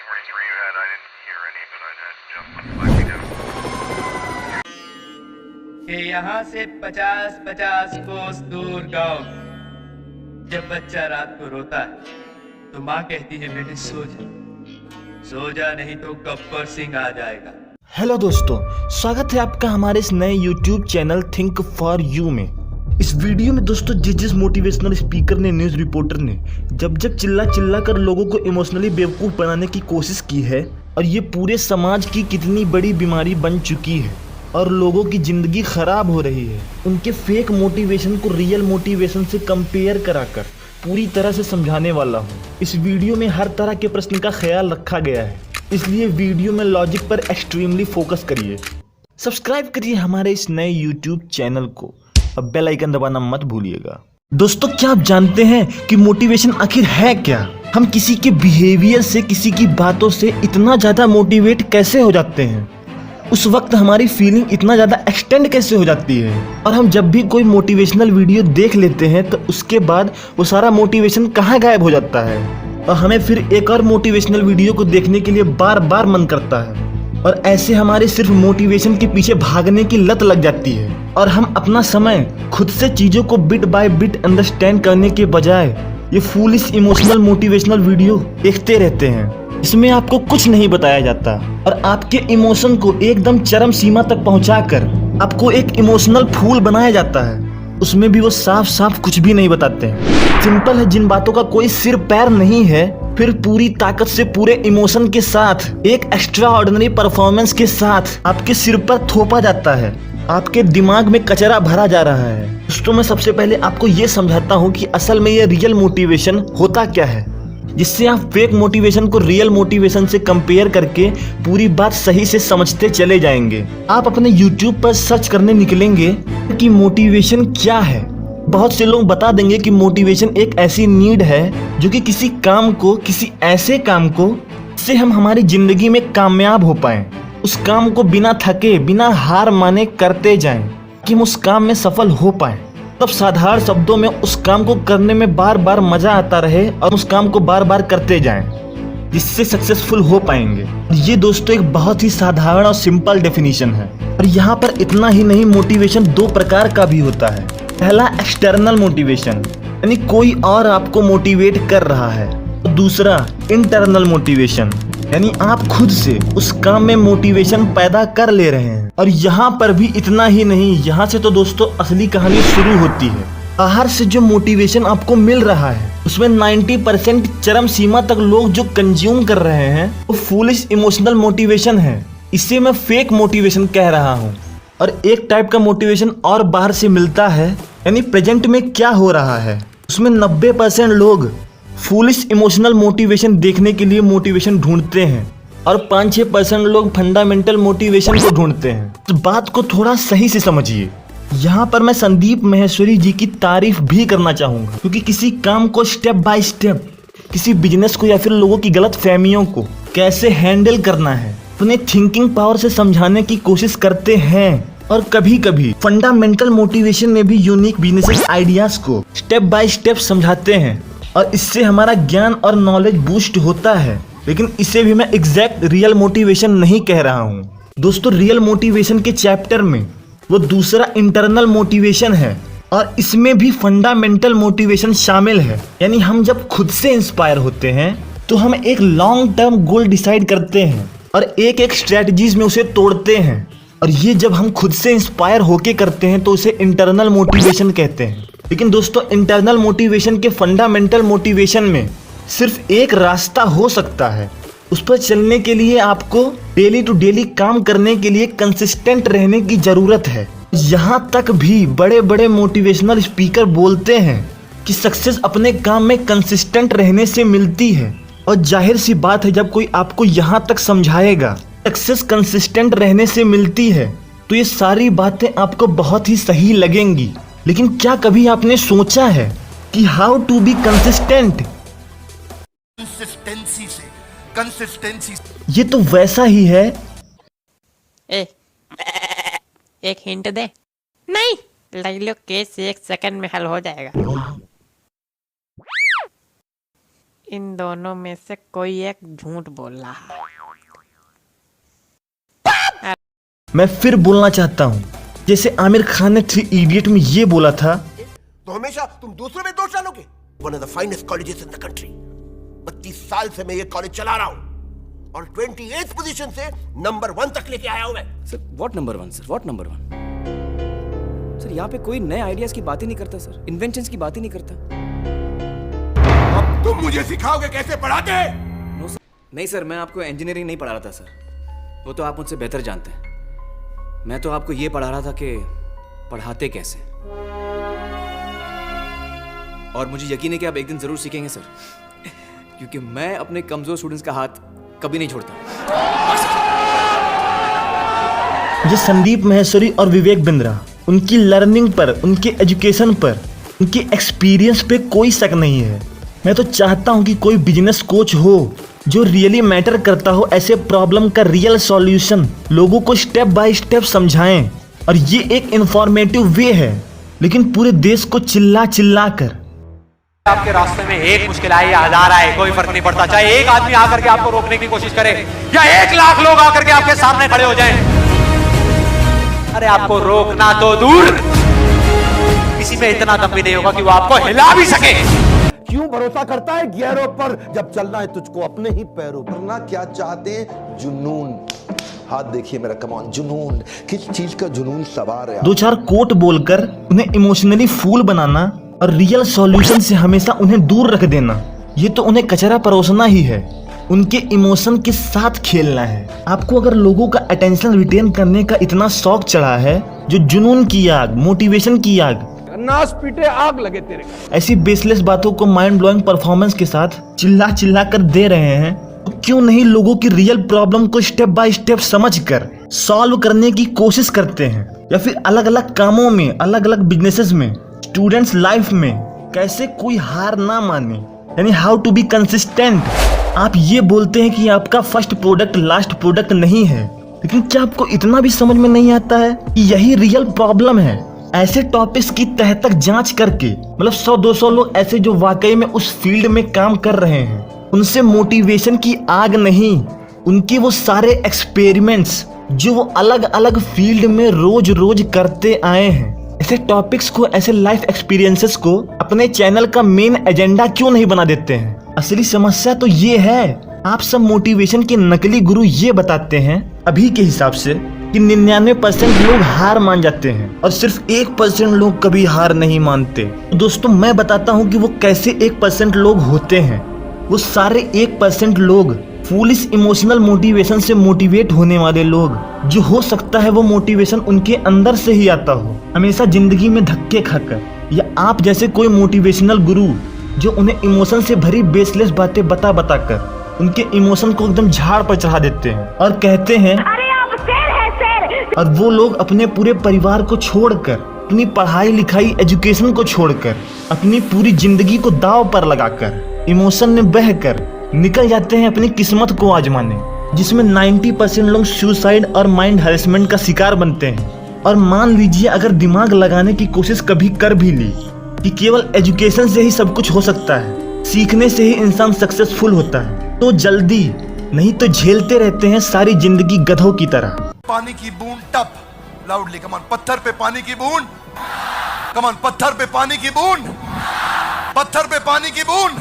43 you had, I didn't hear any, but I had Justin flagging down. कि यहाँ से 50-50 कोस दूर गांव जब बच्चा रात को रोता है तो माँ कहती है बेटे सो जा नहीं तो गब्बर सिंह आ जाएगा। हेलो दोस्तों, स्वागत है आपका हमारे इस नए YouTube channel think for you में। इस वीडियो में दोस्तों जिस मोटिवेशनल स्पीकर ने, न्यूज़ रिपोर्टर ने जब चिल्ला कर लोगों को इमोशनली बेवकूफ़ बनाने की कोशिश की है और ये पूरे समाज की कितनी बड़ी बीमारी बन चुकी है और लोगों की ज़िंदगी ख़राब हो रही है, उनके फेक मोटिवेशन को रियल मोटिवेशन से कंपेयर कराकर पूरी तरह से समझाने वाला हूँ। इस वीडियो में हर तरह के प्रश्न का ख्याल रखा गया है, इसलिए वीडियो में लॉजिक पर एक्सट्रीमली फोकस करिए। सब्सक्राइब करिए हमारे इस नए YouTube चैनल को और बेल आइकन दबाना मत भूलिएगा। दोस्तों, क्या आप जानते हैं कि मोटिवेशन आखिर है क्या? हम किसी के बिहेवियर से, किसी की बातों से इतना ज़्यादा मोटिवेट कैसे हो जाते हैं? उस वक्त हमारी फीलिंग इतना ज़्यादा एक्सटेंड कैसे हो जाती है? और हम जब भी कोई मोटिवेशनल वीडियो देख लेते हैं तो उसके बाद वो सारा मोटिवेशन कहाँ गायब हो जाता है और हमें फिर एक और मोटिवेशनल वीडियो को देखने के लिए बार बार मन करता है और ऐसे हमारे सिर्फ मोटिवेशन के पीछे भागने की लत लग जाती है और हम अपना समय खुद से चीज़ों को बिट बाय बिट अंडरस्टैंड करने के बजाय ये फूलिश इमोशनल मोटिवेशनल वीडियो देखते रहते हैं। इसमें आपको कुछ नहीं बताया जाता और आपके इमोशन को एकदम चरम सीमा तक पहुंचाकर आपको एक इमोशनल फूल बनाया जाता है। उसमें भी वो साफ साफ कुछ भी नहीं बताते हैं। सिंपल है, जिन बातों का कोई सिर पैर नहीं है फिर पूरी ताकत से पूरे इमोशन के साथ एक एक्स्ट्रा ऑर्डिनरी परफॉर्मेंस के साथ आपके सिर पर थोपा जाता है। आपके दिमाग में कचरा भरा जा रहा है। दोस्तों, मैं सबसे पहले आपको ये समझाता हूँ कि असल में ये रियल मोटिवेशन होता क्या है, जिससे आप फेक मोटिवेशन को रियल मोटिवेशन से कंपेयर करके पूरी बात सही से समझते चले जाएंगे। आप अपने YouTube पर सर्च करने निकलेंगे कि मोटिवेशन क्या है। बहुत से लोग बता देंगे कि मोटिवेशन एक ऐसी नीड है जो कि किसी काम को, किसी ऐसे काम को जिससे हम हमारी जिंदगी में कामयाब हो पाएं, उस काम को बिना थके, बिना हार माने करते जाएं कि हम उस काम में सफल हो पाएं। तब साधारण शब्दों में उस काम को करने में बार बार मजा आता रहे और उस काम को बार बार करते जाएं, जिससे सक्सेसफुल हो पाएंगे। ये दोस्तों एक बहुत ही साधारण और सिंपल डेफिनेशन है। और यहाँ पर इतना ही नहीं, मोटिवेशन दो प्रकार का भी होता है। पहला एक्सटर्नल मोटिवेशन, यानी कोई और आपको मोटिवेट कर रहा है, और दूसरा इंटरनल मोटिवेशन, यानी आप खुद से उस काम में मोटिवेशन पैदा कर ले रहे हैं। और यहाँ पर भी इतना ही नहीं, यहाँ से तो दोस्तों असली कहानी शुरू होती है। बाहर से जो मोटिवेशन आपको मिल रहा है उसमें 90% चरम सीमा तक लोग जो कंज्यूम कर रहे हैं वो फूलिश इमोशनल मोटिवेशन है। इसे मैं फेक मोटिवेशन कह रहा हूँ। और एक टाइप का मोटिवेशन और बाहर से मिलता है, यानी प्रेजेंट में क्या हो रहा है उसमें 90% लोग फूलिश इमोशनल मोटिवेशन देखने के लिए मोटिवेशन ढूंढते हैं और 5-6% लोग फंडामेंटल मोटिवेशन को ढूंढते हैं। तो बात को थोड़ा सही से समझिए। यहाँ पर मैं संदीप माहेश्वरी जी की तारीफ भी करना चाहूँगा, क्योंकि किसी काम को स्टेप बाय स्टेप, किसी बिजनेस को या फिर लोगों की गलत फहमियों को कैसे हैंडल करना है अपने थिंकिंग पावर से समझाने की कोशिश करते हैं। और कभी कभी फंडामेंटल मोटिवेशन में भी यूनिक बिजनेस आइडियाज को स्टेप बाय स्टेप समझाते हैं और इससे हमारा ज्ञान और नॉलेज बूस्ट होता है। लेकिन इसे भी मैं एग्जैक्ट रियल मोटिवेशन नहीं कह रहा हूँ। दोस्तों, रियल मोटिवेशन के चैप्टर में वो दूसरा इंटरनल मोटिवेशन है और इसमें भी फंडामेंटल मोटिवेशन शामिल है। यानी हम जब खुद से इंस्पायर होते हैं तो हम एक लॉन्ग टर्म गोल डिसाइड करते हैं और एक एक स्ट्रेटजीज में उसे तोड़ते हैं। और ये जब हम खुद से इंस्पायर होके करते हैं तो उसे इंटरनल मोटिवेशन कहते हैं। लेकिन दोस्तों, इंटरनल मोटिवेशन के फंडामेंटल मोटिवेशन में सिर्फ एक रास्ता हो सकता है। उस पर चलने के लिए आपको डेली टू डेली काम करने के लिए कंसिस्टेंट रहने की जरूरत है। यहाँ तक भी बड़े बड़े मोटिवेशनल स्पीकर बोलते हैं कि सक्सेस अपने काम में कंसिस्टेंट रहने से मिलती है। और जाहिर सी बात है, जब कोई आपको यहाँ तक समझाएगा सक्सेस कंसिस्टेंट रहने से मिलती है तो ये सारी बातें आपको बहुत ही सही लगेंगी। लेकिन क्या कभी आपने सोचा है कि how to be consistent? Consistency ये तो वैसा ही है। ए, एक हिंट दे। नहीं, लग लो केस 1 सेकंड में हल हो जाएगा। इन दोनों में से कोई एक झूठ बोल रहा है। मैं फिर बोलना चाहता हूँ, जैसे आमिर खान ने 3 इडियट में ये बोला था, तो हमेशा तुम दूसरों में दोष डालोगे। One of the finest colleges in the country. 32 साल से मैं ये कॉलेज चला रहा हूँ और 28th पोजीशन से नंबर 1 तक लेके आया हूँ मैं। Sir what number 1 sir, what number 1? Sir यहाँ पे कोई नए आइडियाज की बात ही नहीं करता सर, इन्वेंशंस की बात ही नहीं करता। अब तुम मुझे सिखाओगे कैसे पढ़ाते हैं? नो सर, नहीं सर, मैं आपको इंजीनियरिंग नहीं पढ़ा रहा था सर, वो तो आप मुझसे बेहतर जानते हैं। मैं तो आपको ये पढ़ा रहा था कि पढ़ाते कैसे, और मुझे यकीन है कि आप एक दिन जरूर सीखेंगे सर, क्योंकि मैं अपने कमजोर स्टूडेंट्स का हाथ कभी नहीं छोड़ता। ये संदीप महेश्वरी और विवेक बिंद्रा, उनकी लर्निंग पर, उनके एजुकेशन पर, उनके एक्सपीरियंस पे कोई शक नहीं है। मैं तो चाहता हूँ कि कोई बिजनेस कोच हो जो रियली मैटर करता हो, ऐसे प्रॉब्लम का रियल सॉल्यूशन लोगों को स्टेप बाय स्टेप समझाएं। और ये एक इंफॉर्मेटिव वे है, लेकिन पूरे देश को चिल्ला चिल्ला कर आपके रास्ते में एक मुश्किल आए या 1000 आए, कोई फर्क नहीं पड़ता। चाहे एक आदमी आकर के आपको रोकने की कोशिश करे या 1 लाख लोग आकर के आपके सामने खड़े हो जाएं, अरे आपको रोकना तो दूर, किसी में इतना दम भी नहीं होगा कि वो आपको हिला भी सके। क्यों भरोसा करता है गैरों पर जब चलना है तुझको अपने ही पैरों पर? ना क्या चाहते हैं? जुनून। हाथ देखिए मेरा, कमान। जुनून, किस चीज का जुनून सवार है? 2-4 कोट बोलकर उन्हें इमोशनली फूल बनाना और रियल सॉल्यूशन से हमेशा उन्हें दूर रख देना, ये तो उन्हें कचरा परोसना ही है। उनके इमोशन के साथ खेलना है। आपको अगर लोगों का अटेंशन रिटेन करने का इतना शौक चढ़ा है, जो जुनून की आग, मोटिवेशन की आग, नाश पीटे आग लगे तेरे। ऐसी बेसलेस बातों को माइंड ब्लोइंग परफॉर्मेंस के साथ चिल्ला चिल्ला कर दे रहे हैं, तो क्यों नहीं लोगों की रियल प्रॉब्लम को स्टेप बाय स्टेप समझकर सॉल्व करने की कोशिश करते हैं। या फिर अलग अलग कामों में, अलग अलग बिजनेसेस में, स्टूडेंट्स लाइफ में कैसे कोई हार ना माने, यानी हाउ टू बी कंसिस्टेंट। आप ये बोलते हैं कि आपका फर्स्ट प्रोडक्ट लास्ट प्रोडक्ट नहीं है, लेकिन क्या आपको इतना भी समझ में नहीं आता है कि यही रियल प्रॉब्लम है? ऐसे टॉपिक्स की तह तक जांच करके, मतलब 100-200 लोग ऐसे जो वाकई में उस फील्ड में काम कर रहे हैं, उनसे मोटिवेशन की आग नहीं, उनके वो सारे एक्सपेरिमेंट्स जो वो अलग अलग फील्ड में रोज रोज करते आए हैं, ऐसे टॉपिक्स को, ऐसे लाइफ एक्सपीरियंसेस को अपने चैनल का मेन एजेंडा क्यों नहीं बना देते हैं? असली समस्या तो ये है, आप सब मोटिवेशन के नकली गुरु ये बताते हैं अभी के हिसाब से कि 99% लोग हार मान जाते हैं और सिर्फ 1% लोग कभी हार नहीं मानते। तो दोस्तों, मैं बताता हूँ कि वो कैसे 1% लोग होते हैं। वो सारे 1% लोग फूलिश इमोशनल मोटिवेशन से मोटिवेट होने वाले लोग, जो हो सकता है वो मोटिवेशन उनके अंदर से ही आता हो, हमेशा जिंदगी में धक्के खाकर, या आप जैसे कोई मोटिवेशनल गुरु जो उन्हें इमोशन से भरी बेसलेस बातें बता बता कर उनके इमोशन को एकदम झाड़ पर चढ़ा देते हैं और कहते हैं, और वो लोग अपने पूरे परिवार को छोड़कर, अपनी पढ़ाई लिखाई एजुकेशन को छोड़कर, अपनी पूरी जिंदगी को दांव पर लगाकर, इमोशन में बहकर निकल जाते हैं अपनी किस्मत को आजमाने, जिसमें 90% लोग सुसाइड और माइंड हैरेसमेंट का शिकार बनते हैं। और मान लीजिए अगर दिमाग लगाने की कोशिश कभी कर भी ली कि केवल एजुकेशन से ही सब कुछ हो सकता है, सीखने से ही इंसान सक्सेसफुल होता है, तो जल्दी नहीं तो झेलते रहते हैं सारी जिंदगी गधों की तरह। पानी की बूंद टप, लाउडली कमान। पत्थर पे पानी की बूंद, कमान। पत्थर पे पानी की बूंद, पत्थर पे पानी की बूंद,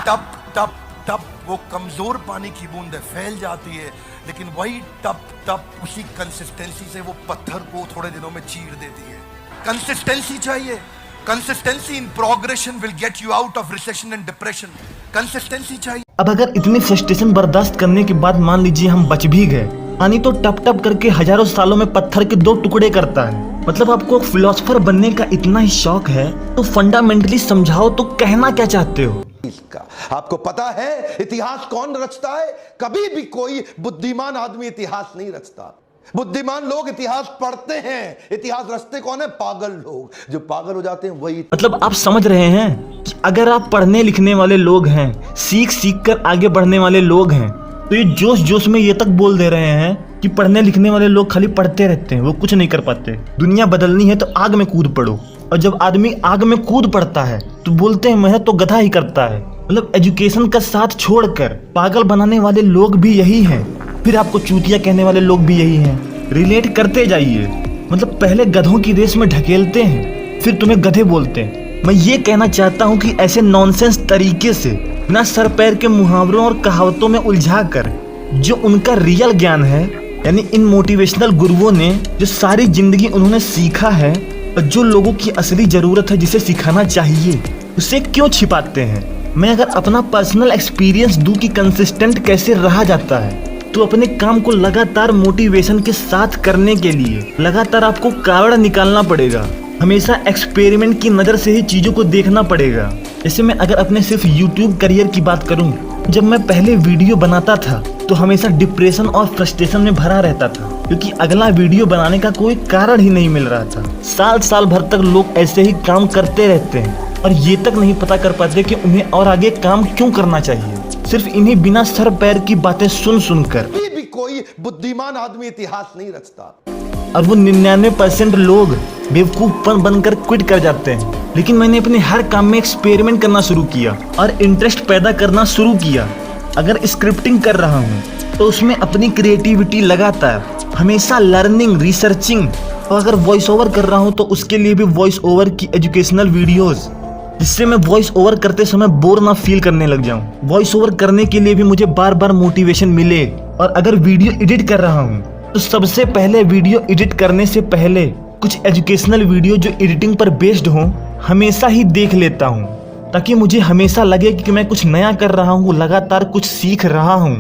टप टप टप। वो कमजोर पानी की बूंद है, फैल जाती है, लेकिन वही टप टप उसी कंसिस्टेंसी से वो पत्थर को थोड़े दिनों में चीर देती है। कंसिस्टेंसी चाहिए। Consistency in progression will get you out of recession and depression. Consistency चाहिए। अब अगर इतनी फ्रस्ट्रेशन बर्दाश्त करने के बाद मान लीजिए हम बच भी गए, पानी तो टप टप करके हजारों सालों में पत्थर के 2 टुकड़े करता है। मतलब आपको फिलोसोफर बनने का इतना ही शौक है, तो फंडामेंटली समझाओ तो कहना क्या चाहते हो? इसका आपको पता है इतिहास कौन रचता है? कभी भी कोई बुद्धिमान आदमी इतिहास नहीं रचता। बुद्धिमान लोग इतिहास पढ़ते हैं, इतिहास रचते कौन है? पागल लोग। जो पागल हो जाते हैं वही। मतलब आप समझ रहे हैं कि अगर आप पढ़ने लिखने वाले लोग हैं, सीख सीख कर आगे बढ़ने वाले लोग हैं, तो ये जोश जोश में ये तक बोल दे रहे हैं कि पढ़ने लिखने वाले लोग खाली पढ़ते रहते हैं, वो कुछ नहीं कर पाते। दुनिया बदलनी है तो आग में कूद पड़ो। और जब आदमी आग में कूद पड़ता है तो बोलते हैं मेहनत तो गधा ही करता है। मतलब एजुकेशन का साथ छोड़कर पागल बनाने वाले लोग भी यही हैं, फिर आपको चूतिया कहने वाले लोग भी यही हैं। रिलेट करते जाइए, मतलब पहले गधों की रेस में ढकेलते हैं, फिर तुम्हें गधे बोलते हैं। मैं ये कहना चाहता हूँ कि ऐसे नॉनसेंस तरीके से बिना सर पैर के मुहावरों और कहावतों में उलझा कर जो उनका रियल ज्ञान है, यानी इन मोटिवेशनल गुरुओं ने जो सारी जिंदगी उन्होंने सीखा है और जो लोगों की असली जरूरत है जिसे सिखाना चाहिए, उसे क्यों छिपाते हैं। मैं अगर अपना पर्सनल एक्सपीरियंस दूं कि कंसिस्टेंट कैसे रहा जाता है, तो अपने काम को लगातार मोटिवेशन के साथ करने के लिए लगातार आपको कारण निकालना पड़ेगा। हमेशा एक्सपेरिमेंट की नज़र से ही चीज़ों को देखना पड़ेगा। जैसे मैं अगर अपने सिर्फ यूट्यूब करियर की बात करूं, जब मैं पहले वीडियो बनाता था तो हमेशा डिप्रेशन और फ्रस्ट्रेशन में भरा रहता था, क्योंकि अगला वीडियो बनाने का कोई कारण ही नहीं मिल रहा था। साल साल भर तक लोग ऐसे ही काम करते रहते हैं और ये तक नहीं पता कर पाते कि उन्हें और आगे काम क्यों करना चाहिए। सिर्फ इन्हीं बिना सर पैर की बातें सुन सुनकर कभी भी कोई बुद्धिमान आदमी इतिहास नहीं रचता। और वो 99% लोग बेवकूफ़पन बनकर क्विट कर जाते हैं। लेकिन मैंने अपने हर काम में एक्सपेरिमेंट करना शुरू किया और इंटरेस्ट पैदा करना शुरू किया। अगर स्क्रिप्टिंग कर रहा हूँ तो उसमें अपनी क्रिएटिविटी लगातार हमेशा लर्निंग, रिसर्चिंग, और अगर वॉइस ओवर कर रहा हूँ तो उसके लिए भी वॉइस ओवर की एजुकेशनल वीडियोज़, जिससे मैं वॉइस ओवर करते समय बोर ना फील करने लग जाऊं। वॉइस ओवर करने के लिए भी मुझे बार बार मोटिवेशन मिले। और अगर वीडियो एडिट कर रहा हूं तो सबसे पहले वीडियो एडिट करने से पहले कुछ एजुकेशनल वीडियो जो एडिटिंग पर बेस्ड हो हमेशा ही देख लेता हूं, ताकि मुझे हमेशा लगे कि मैं कुछ नया कर रहा हूं, लगातार कुछ सीख रहा हूं।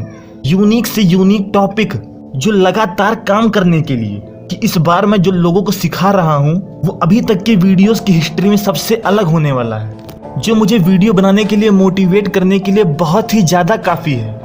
यूनिक से यूनिक टॉपिक जो लगातार काम करने के लिए, कि इस बार मैं जो लोगों को सिखा रहा हूं वो अभी तक के वीडियोस की हिस्ट्री में सबसे अलग होने वाला है, जो मुझे वीडियो बनाने के लिए, मोटिवेट करने के लिए बहुत ही ज़्यादा काफ़ी है।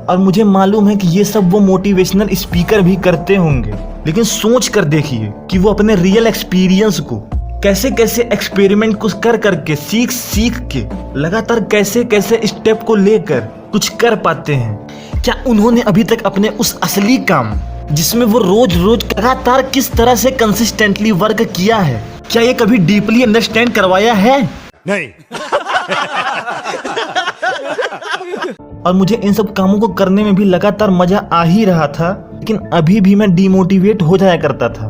और मुझे मालूम है कि ये सब वो मोटिवेशनल स्पीकर भी करते होंगे, लेकिन सोच कर देखिए कि वो अपने रियल एक्सपीरियंस को कैसे कैसे एक्सपेरिमेंट कुछ कर करके, सीख सीख के लगातार कैसे कैसे स्टेप को लेकर कुछ कर पाते हैं। क्या उन्होंने अभी तक अपने उस असली काम जिसमें वो रोज रोज लगातार किस तरह से कंसिस्टेंटली वर्क किया है, क्या ये कभी डीपली अंडरस्टैंड करवाया है? नहीं। और मुझे इन सब कामों को करने में भी लगातार मजा आ ही रहा था, लेकिन अभी भी मैं डिमोटिवेट हो जाया करता था,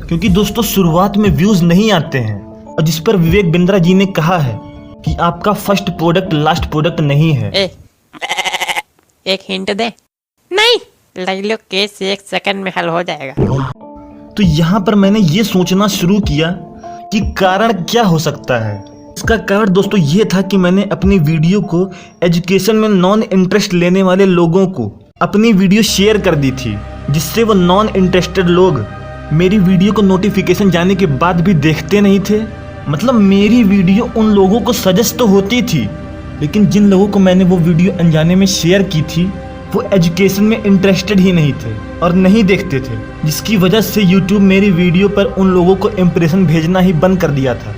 क्योंकि दोस्तों शुरुआत में व्यूज नहीं आते हैं। और जिस पर विवेक बिंद्रा जी ने कहा है कि आपका फर्स्ट प्रोडक्ट लास्ट प्रोडक्ट नहीं है। एक हिंट दे। नहीं, लग लो केस 1 सेकंड में हल हो जाएगा। तो यहाँ पर मैंने ये सोचना शुरू किया कि कारण क्या हो सकता है। इसका कारण दोस्तों ये था कि मैंने अपनी वीडियो को एजुकेशन में नॉन इंटरेस्ट लेने वाले लोगों को अपनी वीडियो शेयर कर दी थी, जिससे वो नॉन इंटरेस्टेड लोग मेरी वीडियो को नोटिफिकेशन जाने के बाद भी देखते नहीं थे। मतलब मेरी वीडियो उन लोगों को सजेस्ट तो होती थी, लेकिन जिन लोगों को मैंने वो वीडियो अनजाने में शेयर की थी वो एजुकेशन में इंटरेस्टेड ही नहीं थे और नहीं देखते थे, जिसकी वजह से यूट्यूब मेरी वीडियो पर उन लोगों को इम्प्रेशन भेजना ही बंद कर दिया था।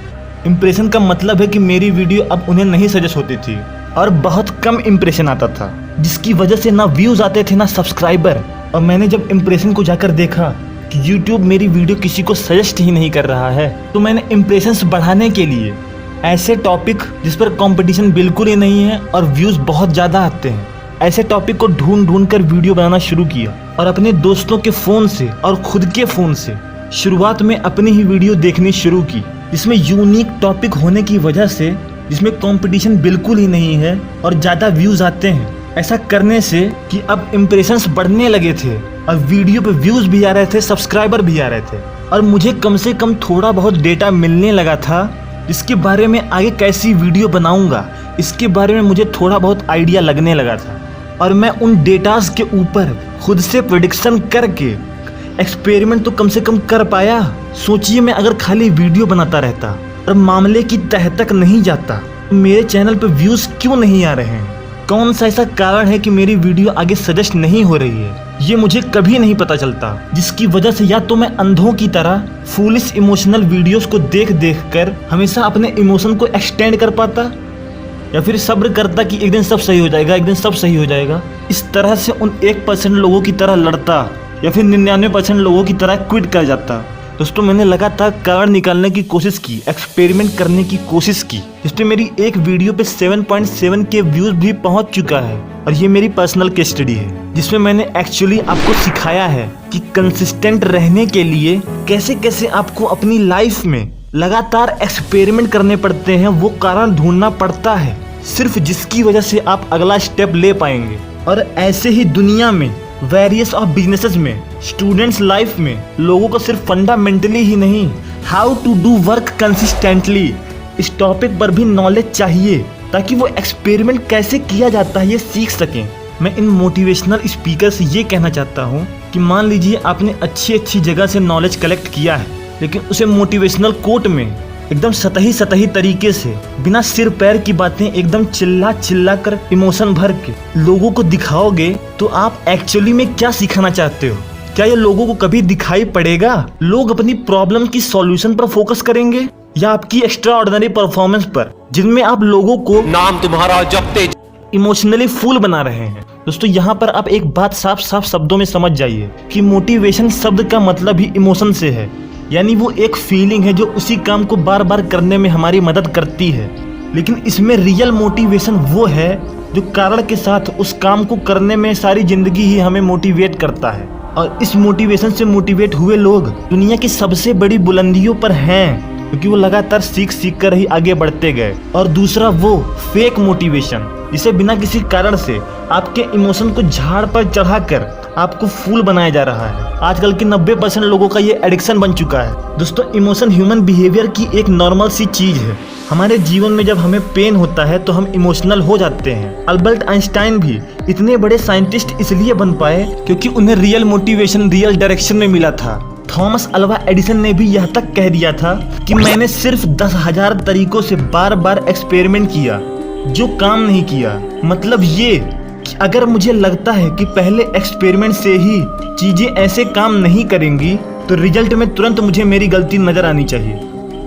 इम्प्रेशन का मतलब है कि मेरी वीडियो अब उन्हें नहीं सजेस्ट होती थी और बहुत कम इम्प्रेशन आता था, जिसकी वजह से ना व्यूज़ आते थे ना सब्सक्राइबर। और मैंने जब इम्प्रेशन को जाकर देखा कि यूट्यूब मेरी वीडियो किसी को सजेस्ट ही नहीं कर रहा है, तो मैंने इम्प्रेशंस बढ़ाने के लिए ऐसे टॉपिक जिस पर कंपटीशन बिल्कुल ही नहीं है और व्यूज़ बहुत ज़्यादा आते हैं, ऐसे टॉपिक को ढूंढ ढूंढ कर वीडियो बनाना शुरू किया। और अपने दोस्तों के फ़ोन से और खुद के फ़ोन से शुरुआत में अपनी ही वीडियो देखनी शुरू की, जिसमें यूनिक टॉपिक होने की वजह से, जिसमें कंपटीशन बिल्कुल ही नहीं है और ज़्यादा व्यूज़ आते हैं। ऐसा करने से कि अब इम्प्रेशंस बढ़ने लगे थे और वीडियो पे व्यूज़ भी आ रहे थे, सब्सक्राइबर भी आ रहे थे, और मुझे कम से कम थोड़ा बहुत डेटा मिलने लगा था जिसके बारे में आगे कैसी वीडियो बनाऊंगा, इसके बारे में मुझे थोड़ा बहुत आइडिया लगने लगा था। और मैं उन डेटास के ऊपर खुद से प्रेडिक्शन करके एक्सपेरिमेंट तो कम से कम कर पाया। सोचिए मैं अगर खाली वीडियो बनाता रहता और मामले की तह तक नहीं जाता, तो मेरे चैनल पे व्यूज़ क्यों नहीं आ रहे हैं? कौन सा ऐसा कारण है कि मेरी वीडियो आगे सजेस्ट नहीं हो रही है? ये मुझे कभी नहीं पता चलता, जिसकी वजह से या तो मैं अंधों की तरह फूलिश इमोशनल वीडियोस को देख देख कर हमेशा अपने इमोशन को एक्सटेंड कर पाता, या फिर सब्र करता कि एक दिन सब सही हो जाएगा, एक दिन सब सही हो जाएगा। इस तरह से उन 1% लोगों की तरह लड़ता, या फिर 99% लोगों की तरह क्विट कर जाता। दोस्तों मैंने लगातार कारण निकालने की कोशिश की, एक्सपेरिमेंट करने की कोशिश की, जिसपे मेरी एक वीडियो पे 7.7 के व्यूज भी पहुंच चुका है। और ये मेरी पर्सनल केस स्टडी है, जिसमें मैंने एक्चुअली आपको सिखाया है कि कंसिस्टेंट रहने के लिए कैसे कैसे आपको अपनी लाइफ में लगातार एक्सपेरिमेंट करने पड़ते हैं, वो कारण ढूंढना पड़ता है सिर्फ जिसकी वजह से आप अगला स्टेप ले पाएंगे। और ऐसे ही दुनिया में वेरियस ऑफ बिजनेसेस में, स्टूडेंट्स लाइफ में लोगों को सिर्फ फंडामेंटली ही नहीं, how to do work consistently, इस टॉपिक पर भी नॉलेज चाहिए ताकि वो एक्सपेरिमेंट कैसे किया जाता है ये सीख सकें। मैं इन मोटिवेशनल स्पीकर से ये कहना चाहता हूँ कि मान लीजिए आपने अच्छी जगह से नॉलेज कलेक्ट किया है, लेकिन उसे मोटिवेशनल कोट में एकदम सतही तरीके से बिना सिर पैर की बातें एकदम चिल्ला कर इमोशन भर के लोगों को दिखाओगे तो आप एक्चुअली में क्या सिखाना चाहते हो? क्या ये लोगों को कभी दिखाई पड़ेगा? लोग अपनी प्रॉब्लम की सॉल्यूशन पर फोकस करेंगे या आपकी एक्स्ट्रा ऑर्डिनरी परफॉर्मेंस पर, जिनमें आप लोगों को नाम तुम्हारा जपते इमोशनली फूल बना रहे हैं। दोस्तों यहाँ पर आप एक बात साफ शब्दों में समझ जाइए कि मोटिवेशन शब्द का मतलब ही इमोशन से है, यानी वो एक फीलिंग है जो उसी काम को बार बार करने में हमारी मदद करती है। लेकिन इसमें रियल मोटिवेशन वो है जो कारण के साथ उस काम को करने में सारी जिंदगी ही हमें मोटिवेट करता है। और इस मोटिवेशन से मोटिवेट हुए लोग दुनिया की सबसे बड़ी बुलंदियों पर हैं, क्योंकि वो लगातार सीख कर ही आगे बढ़ते गए। और दूसरा वो फेक मोटिवेशन, जिसे बिना किसी कारण से आपके इमोशन को झाड़ पर चढ़ाकर आपको फूल बनाया जा रहा है। आजकल के 90% लोगों का ये एडिक्शन बन चुका है। दोस्तों इमोशन ह्यूमन बिहेवियर की एक नॉर्मल सी चीज है। हमारे जीवन में जब हमें पेन होता है तो हम इमोशनल हो जाते हैं। अल्बर्ट आइंस्टाइन भी इतने बड़े साइंटिस्ट इसलिए बन पाए क्योंकि उन्हें रियल मोटिवेशन रियल डायरेक्शन में मिला था। थॉमस अल्वा एडिसन ने भी यह तक कह दिया था कि मैंने सिर्फ 10,000 तरीकों से बार बार एक्सपेरिमेंट किया जो काम नहीं किया। मतलब ये कि अगर मुझे लगता है कि पहले एक्सपेरिमेंट से ही चीजें ऐसे काम नहीं करेंगी तो रिजल्ट में तुरंत मुझे मेरी गलती नजर आनी चाहिए,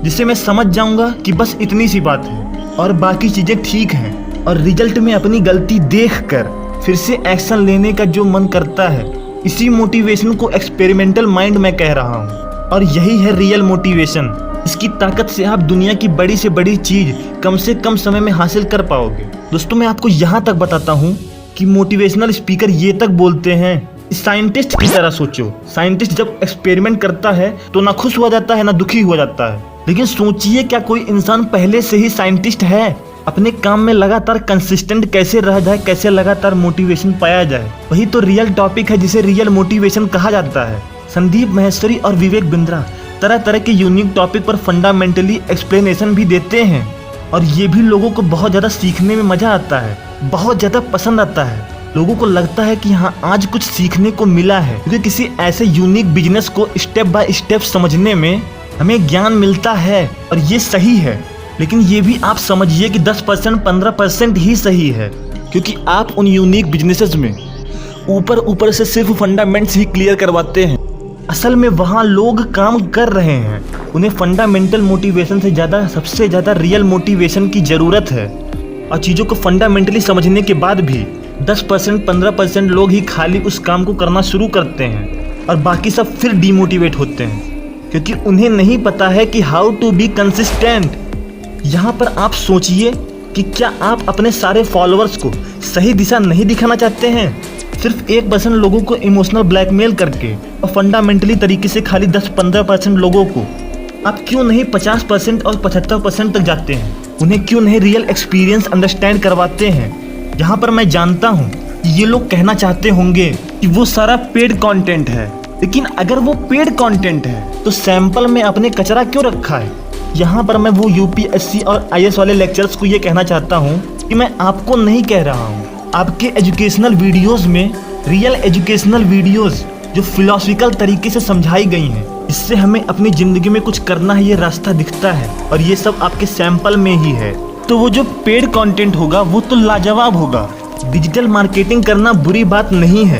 जिससे मैं समझ जाऊंगा कि बस इतनी सी बात है और बाकी चीजें ठीक हैं। और रिजल्ट में अपनी गलती देखकर फिर से एक्शन लेने का जो मन करता है, इसी मोटिवेशन को एक्सपेरिमेंटल माइंड में कह रहा हूँ। और यही है रियल मोटिवेशन। इसकी ताकत से आप दुनिया की बड़ी से बड़ी चीज कम से कम समय में हासिल कर पाओगे। दोस्तों मैं आपको यहाँ तक बताता हूँ कि मोटिवेशनल स्पीकर ये तक बोलते हैं, साइंटिस्ट की तरह सोचो। साइंटिस्ट जब एक्सपेरिमेंट करता है तो ना खुश हो जाता है ना दुखी हो जाता है। लेकिन सोचिए क्या कोई इंसान पहले से ही साइंटिस्ट है? अपने काम में लगातार कंसिस्टेंट कैसे रह जाए, कैसे लगातार मोटिवेशन पाया जाए, वही तो रियल टॉपिक है जिसे रियल मोटिवेशन कहा जाता है। संदीप माहेश्वरी और विवेक बिंद्रा तरह तरह के यूनिक टॉपिक पर फंडामेंटली एक्सप्लेनेशन भी देते हैं और ये भी लोगों को बहुत ज़्यादा सीखने में मज़ा आता है, बहुत ज़्यादा पसंद आता है। लोगों को लगता है कि हाँ आज कुछ सीखने को मिला है, क्योंकि किसी ऐसे यूनिक बिजनेस को स्टेप बाय स्टेप समझने में हमें ज्ञान मिलता है और ये सही है। लेकिन ये भी आप समझिए कि 10% 15% ही सही है, क्योंकि आप उन यूनिक बिजनेसेस में ऊपर से सिर्फ फंडामेंट्स ही क्लियर करवाते हैं। असल में वहाँ लोग काम कर रहे हैं, उन्हें फंडामेंटल मोटिवेशन से ज़्यादा सबसे ज़्यादा रियल मोटिवेशन की ज़रूरत है। और चीज़ों को फंडामेंटली समझने के बाद भी 10% 15% लोग ही खाली उस काम को करना शुरू करते हैं और बाकी सब फिर डीमोटिवेट होते हैं, क्योंकि उन्हें नहीं पता है कि हाउ टू बी कंसिस्टेंट। यहाँ पर आप सोचिए कि क्या आप अपने सारे फॉलोअर्स को सही दिशा नहीं दिखाना चाहते हैं? सिर्फ 1% लोगों को इमोशनल ब्लैकमेल करके और फंडामेंटली तरीके से खाली 10-15% लोगों को आप क्यों नहीं 50% और 75% तक जाते हैं? उन्हें क्यों नहीं रियल एक्सपीरियंस अंडरस्टैंड करवाते हैं? यहाँ पर मैं जानता हूँ कि ये लोग कहना चाहते होंगे कि वो सारा पेड कंटेंट है, लेकिन अगर वो पेड कंटेंट है तो सैंपल में आपने कचरा क्यों रखा है? यहाँ पर मैं वो यूपीएससी और आईएएस वाले लेक्चर्स को ये कहना चाहता हूँ कि मैं आपको नहीं कह रहा हूँ, आपके एजुकेशनल वीडियोस में रियल एजुकेशनल वीडियोस जो फिलॉसफिकल तरीके से समझाई गई हैं, इससे हमें अपनी ज़िंदगी में कुछ करना है ये रास्ता दिखता है, और ये सब आपके सैंपल में ही है। तो वो जो पेड कंटेंट होगा वो तो लाजवाब होगा। डिजिटल मार्केटिंग करना बुरी बात नहीं है,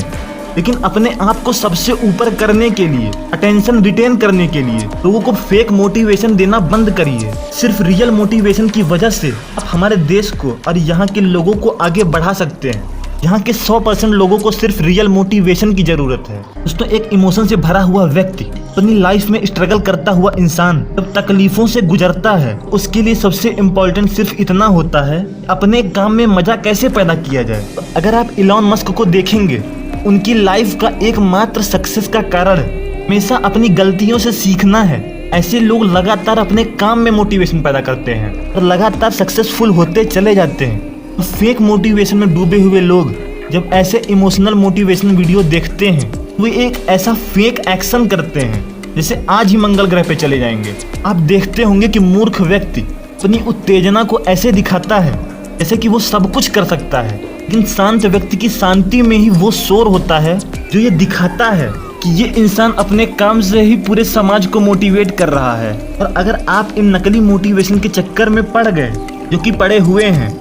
लेकिन अपने आप को सबसे ऊपर करने के लिए, अटेंशन रिटेन करने के लिए लोगों को फेक मोटिवेशन देना बंद करिए। सिर्फ रियल मोटिवेशन की वजह से आप हमारे देश को और यहाँ के लोगों को आगे बढ़ा सकते हैं। यहाँ के 100% लोगों को सिर्फ रियल मोटिवेशन की जरूरत है। दोस्तों, एक इमोशन से भरा हुआ व्यक्ति, अपनी लाइफ में स्ट्रगल करता हुआ इंसान जब तकलीफों से गुजरता है, उसके लिए सबसे इम्पोर्टेंट सिर्फ इतना होता है अपने काम में मजा कैसे पैदा किया जाए। तो अगर आप इलॉन मस्क को देखेंगे, उनकी लाइफ का एकमात्र सक्सेस का कारण हमेशा अपनी गलतियों से सीखना है। ऐसे लोग लगातार अपने काम में मोटिवेशन पैदा करते हैं और लगातार सक्सेसफुल होते चले जाते हैं। फेक मोटिवेशन में डूबे हुए लोग जब ऐसे इमोशनल मोटिवेशन वीडियो देखते हैं, वे एक ऐसा फेक एक्शन करते हैं जैसे आज ही मंगल ग्रह पे चले जाएंगे। आप देखते होंगे कि मूर्ख व्यक्ति अपनी उत्तेजना को ऐसे दिखाता है जैसे कि वो सब कुछ कर सकता है, लेकिन शांत व्यक्ति की शांति में ही वो शोर होता है जो ये दिखाता है कि ये इंसान अपने काम से ही पूरे समाज को मोटिवेट कर रहा है। और अगर आप इन नकली मोटिवेशन के चक्कर में पड़ गए, जो कि पड़े हुए हैं,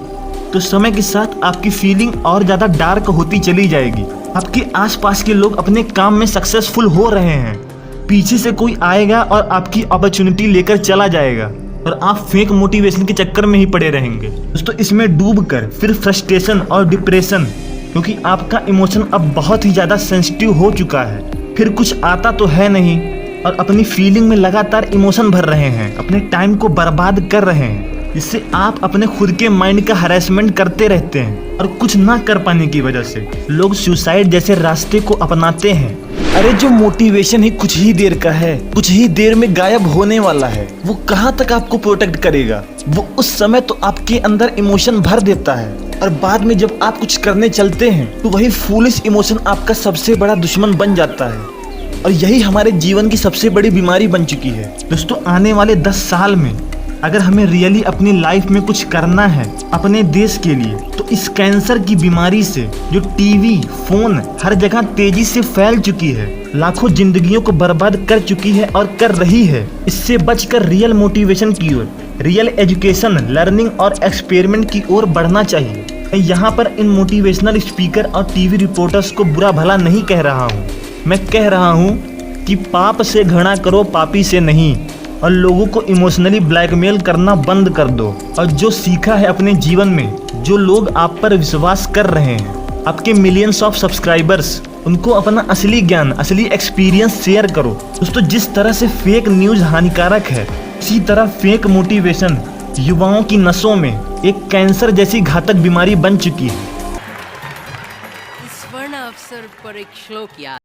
तो समय के साथ आपकी फीलिंग और ज़्यादा डार्क होती चली जाएगी। आपके आसपास के लोग अपने काम में सक्सेसफुल हो रहे हैं, पीछे से कोई आएगा और आपकी अपॉर्चुनिटी लेकर चला जाएगा और आप फेक मोटिवेशन के चक्कर में ही पड़े रहेंगे। दोस्तों, इसमें डूबकर फिर फ्रस्ट्रेशन और डिप्रेशन, क्योंकि आपका इमोशन अब बहुत ही ज़्यादा सेंसिटिव हो चुका है, फिर कुछ आता तो है नहीं और अपनी फीलिंग में लगातार इमोशन भर रहे हैं, अपने टाइम को बर्बाद कर रहे हैं, जिससे आप अपने खुद के माइंड का हैरेसमेंट करते रहते हैं और कुछ ना कर पाने की वजह से लोग सुसाइड जैसे रास्ते को अपनाते हैं। अरे जो मोटिवेशन ही कुछ ही देर का है, कुछ ही देर में गायब होने वाला है, वो कहाँ तक आपको प्रोटेक्ट करेगा। वो उस समय तो आपके अंदर इमोशन भर देता है और बाद में जब आप कुछ करने चलते हैं तो वही फूलिश इमोशन आपका सबसे बड़ा दुश्मन बन जाता है और यही हमारे जीवन की सबसे बड़ी बीमारी बन चुकी है। दोस्तों, आने वाले 10 साल में अगर हमें रियली अपनी लाइफ में कुछ करना है अपने देश के लिए, तो इस कैंसर की बीमारी से जो टीवी, फोन हर जगह तेजी से फैल चुकी है, लाखों जिंदगियों को बर्बाद कर चुकी है और कर रही है, इससे बचकर रियल मोटिवेशन की ओर, रियल एजुकेशन, लर्निंग और एक्सपेरिमेंट की ओर बढ़ना चाहिए। मैं यहाँ पर इन मोटिवेशनल स्पीकर और टीवी रिपोर्टर्स को बुरा भला नहीं कह रहा हूँ। मैं कह रहा हूँ कि पाप से घृणा करो, पापी से नहीं, और लोगों को इमोशनली ब्लैकमेल करना बंद कर दो। और जो सीखा है अपने जीवन में, जो लोग आप पर विश्वास कर रहे हैं, आपके मिलियंस ऑफ सब्सक्राइबर्स, उनको अपना असली ज्ञान, असली एक्सपीरियंस शेयर करो। दोस्तों, जिस तरह से फेक न्यूज़ हानिकारक है, उसी तरह फेक मोटिवेशन युवाओं की नसों में एक कैंसर जैसी घातक बीमारी बन चुकी है। इस स्वर्ण अवसर पर एक श्लोक याद